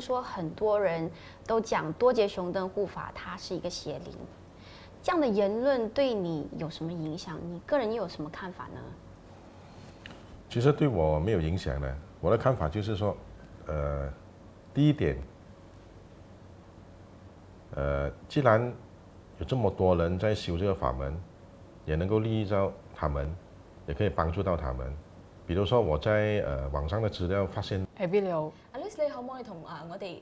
说很多人都讲多杰熊灯护法它是一个邪灵，这样的言论对你有什么影响？你个人又有什么看法呢？其实对我没有影响的，我的看法就是说，第一点，既然有这么多人在修这个法门，也能够利益到他们，也可以幫助到他們。比如說我在網上的資料發現，邊你好？阿 Louis，你可唔可以同我哋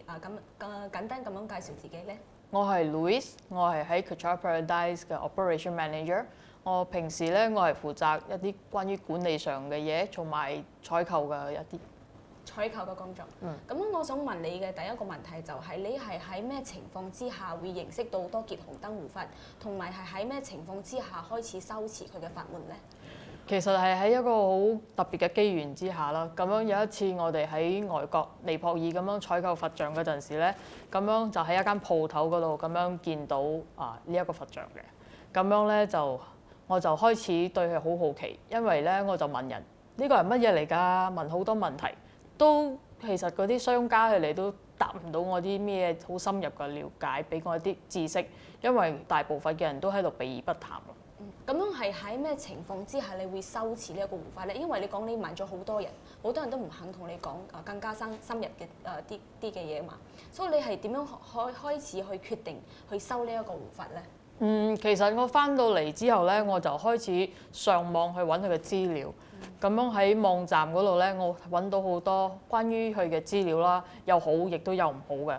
簡單咁樣介紹自己呢？我係 Louis，我係喺 Kechara Paradise 嘅 Operation Manager。我平時咧，我係負責一啲關於管理上嘅嘢，同埋採購嘅一啲採購嘅工作。咁我想問你嘅第一個問題就係你係喺咩情況之下會認識到多傑紅燈護法，同埋係喺咩情況之下開始修持佢嘅法門呢？其實係喺一個好特別嘅機緣之下啦。咁樣有一次我哋喺外國尼泊爾咁樣採購佛像嗰陣時咧，咁樣就喺一間鋪頭嗰度咁樣見到呢一個佛像嘅。咁樣咧我就開始對佢好好奇，因為咧我就問人呢個係乜嘢嚟㗎？問好多問題，都其實嗰啲商家佢哋都答唔到我啲咩好深入嘅了解，俾我一啲知識，因為大部分嘅人都喺度避而不談。咁樣係喺咩情況之下你會修持呢一個護法咧？因為你講你問咗好多人，好多人都唔肯同你講更加深入嘅啲嘅嘢嘛，所以你係點樣開始去決定去修呢一個護法咧？其實我翻到嚟之後咧，我就開始上網去揾佢嘅資料。咁樣喺網站嗰度咧，我揾到好多關於佢嘅資料啦，有好亦都有唔好嘅。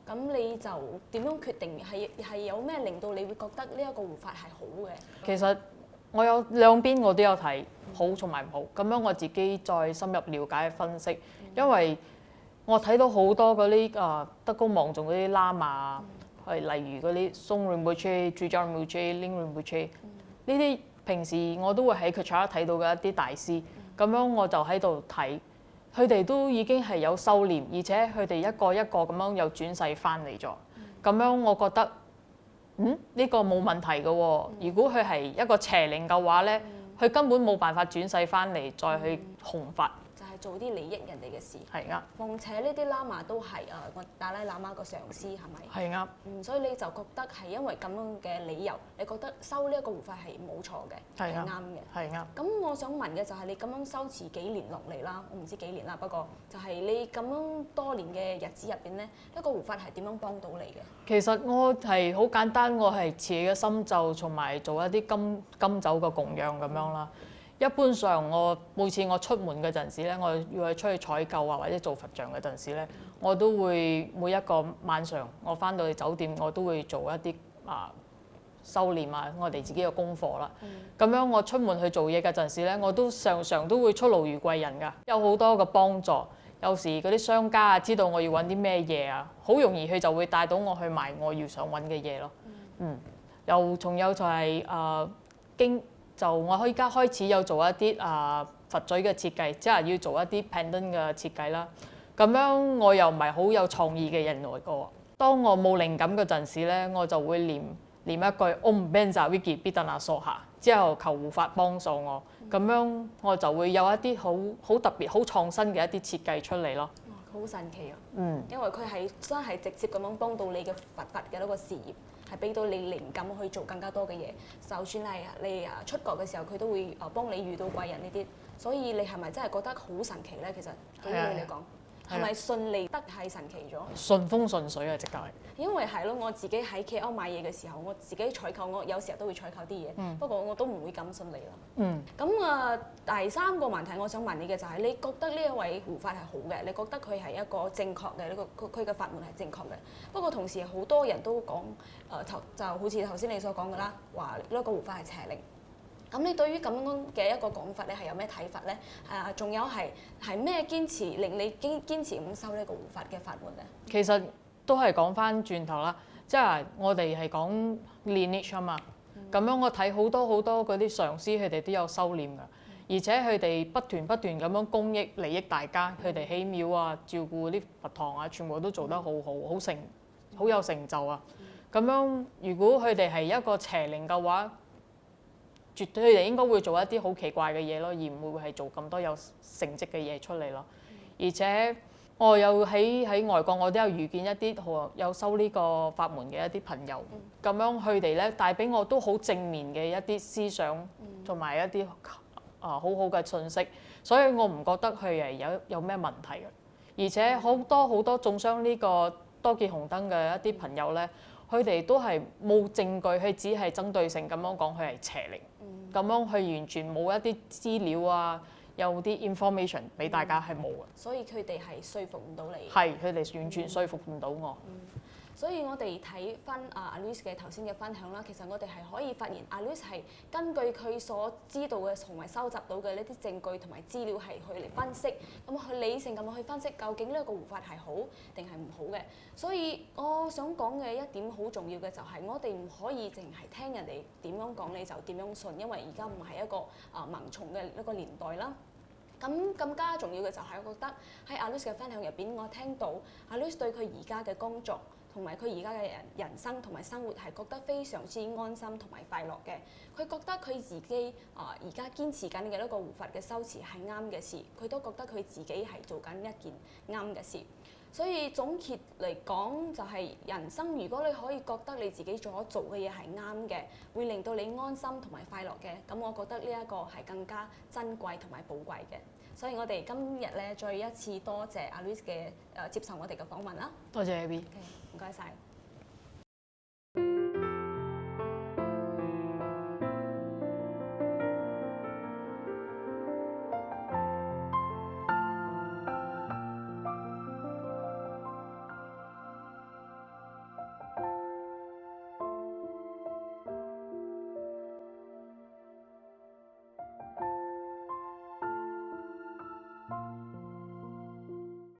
咁你就點樣決定係有咩令到你會覺得呢一個護法係好嘅？其實我有兩邊我都有睇，好同埋唔好。咁樣我自己再深入了解分析，因為我睇到好多嗰啲德高望重嗰啲喇嘛，係例如嗰啲松Rinpoche、Trijang Rinpoche、Ling Rinpoche 呢啲，平時我都會喺 Kechara 睇到嘅一啲大師。咁樣我就喺度睇。佢哋都已經係有修練，而且佢哋一個一個咁樣又轉世翻嚟咗。咁樣我覺得，呢個冇問題嘅喎。如果佢係一個邪靈嘅話咧，佢根本冇辦法轉世翻嚟再去弘法。就係做啲利益人哋嘅事。係啱。況且呢啲喇嘛都係我達賴喇嘛個上司係咪？係啱。所以你就覺得係因為咁樣嘅理由，你覺得修呢一個護法係冇錯嘅，係啱嘅。係啱。咁我想問嘅就係你咁樣修持幾年落嚟啦，我唔知幾年啦，不過就係你咁樣多年嘅日子入邊咧，一個護法係點樣幫到你嘅？其實我係好簡單，我係持嘅心咒同埋做一啲金酒嘅供養咁樣啦。一般上我每次我出門嗰陣時咧，我要去出去採購或者做佛像嗰陣時咧，我都會每一個晚上我翻到去酒店，我都會做一啲修練我哋自己嘅功課啦。咁樣我出門去做嘢嗰陣時咧，我都常常都會出勞如貴人㗎，有好多嘅幫助。有時嗰啲商家知道我要揾啲咩嘢好容易佢就會帶到我去買我要想揾嘅嘢咯。又仲有就係我依家開始有做一啲佛嘴嘅設計，即係要做一啲 pendant 嘅設計啦。咁樣我又唔係好有創意嘅人來個。當我冇靈感嗰陣時咧，我就會念一句 Om Benza Viki Bidana Soha， 之後求護法幫助我。咁樣我就會有一啲好特別、好創新嘅一啲設計出嚟咯。好神奇啊！因為佢係真係直接咁樣幫到你嘅佛法嘅一個事業。係俾到你靈感去做更加多嘅嘢，就算係你出國嘅時候，佢都會幫你遇到貴人呢啲，所以你係咪真係覺得好神奇咧？其實對於你嚟講，係咪順利得太神奇咗？順風順水直頭係。因為係咯，我自己喺 KL 買嘢嘅時候，我自己採購，我有時候都會採購啲嘢，不過我都唔會咁順利啦。咁第三個問題我想問你嘅就係，你覺得呢一位護法係好嘅，你覺得佢係一個正確嘅呢個佢嘅法門係正確嘅。不過同時好多人都講就好似頭先你所講嘅啦，話呢一個護法係邪靈。咁你對於咁樣嘅一個講法，你係有咩睇法咧？仲有係咩堅持令你堅持咁修呢個護法嘅法門咧？其實都係講翻轉頭啦，即係我哋係講 lineage 啊嘛。咁樣我睇好多嗰啲上師，佢哋都有修練㗎，而且佢哋不斷咁樣公益利益大家，佢哋起廟照顧啲佛堂全部都做得好有成就啊。咁樣如果佢哋係一個邪靈嘅話，絕對佢哋應該會做一啲好奇怪嘅嘢咯，而唔會係做咁多有成績嘅嘢出嚟咯。而且我有喺外國，我都有遇見一啲有修呢個法門嘅一啲朋友，咁樣佢哋咧帶俾我都好正面嘅一啲思想，同埋一啲好好嘅信息，所以我唔覺得佢係有咩問題嘅。而且好多中傷呢個多傑紅燈嘅一啲朋友咧，佢哋都係冇證據，佢只係針對性咁樣講佢係邪靈，咁樣佢完全冇一啲資料啊。有啲 information 俾大家係冇嘅，所以佢哋係說服唔到你。係，佢哋完全說服唔到我。所以我哋睇翻阿 Louise 嘅頭先嘅分享啦，其實我哋係可以發現阿 Louise 係根據佢所知道嘅同埋收集到嘅呢啲證據同埋資料係去嚟分析，咁去理性咁去分析究竟呢一個護法係好定係唔好嘅。所以我想講嘅一點好重要嘅就係我哋唔可以淨係聽人哋點樣講你就點樣信，因為而家唔係一個盲從嘅一個年代啦。咁更加重要嘅就係我覺得喺阿 Louise 嘅分享入邊，我聽到阿 Louise 對佢而家嘅工作同埋佢而家嘅人生同埋生活係覺得非常之安心同埋快樂嘅。佢覺得佢自己而家堅持緊嘅一個護法嘅修持係啱嘅事，佢都覺得佢自己係做緊一件啱嘅事。所以總結嚟講，就係人生如果你可以覺得你自己所做嘅嘢係啱嘅，會令到你安心同埋快樂嘅，咁我覺得呢一個係更加珍貴同埋寶貴嘅。所以我哋今日咧再一次多謝阿 Louise 嘅接受我哋嘅訪問啦。多謝 AB。唔該晒。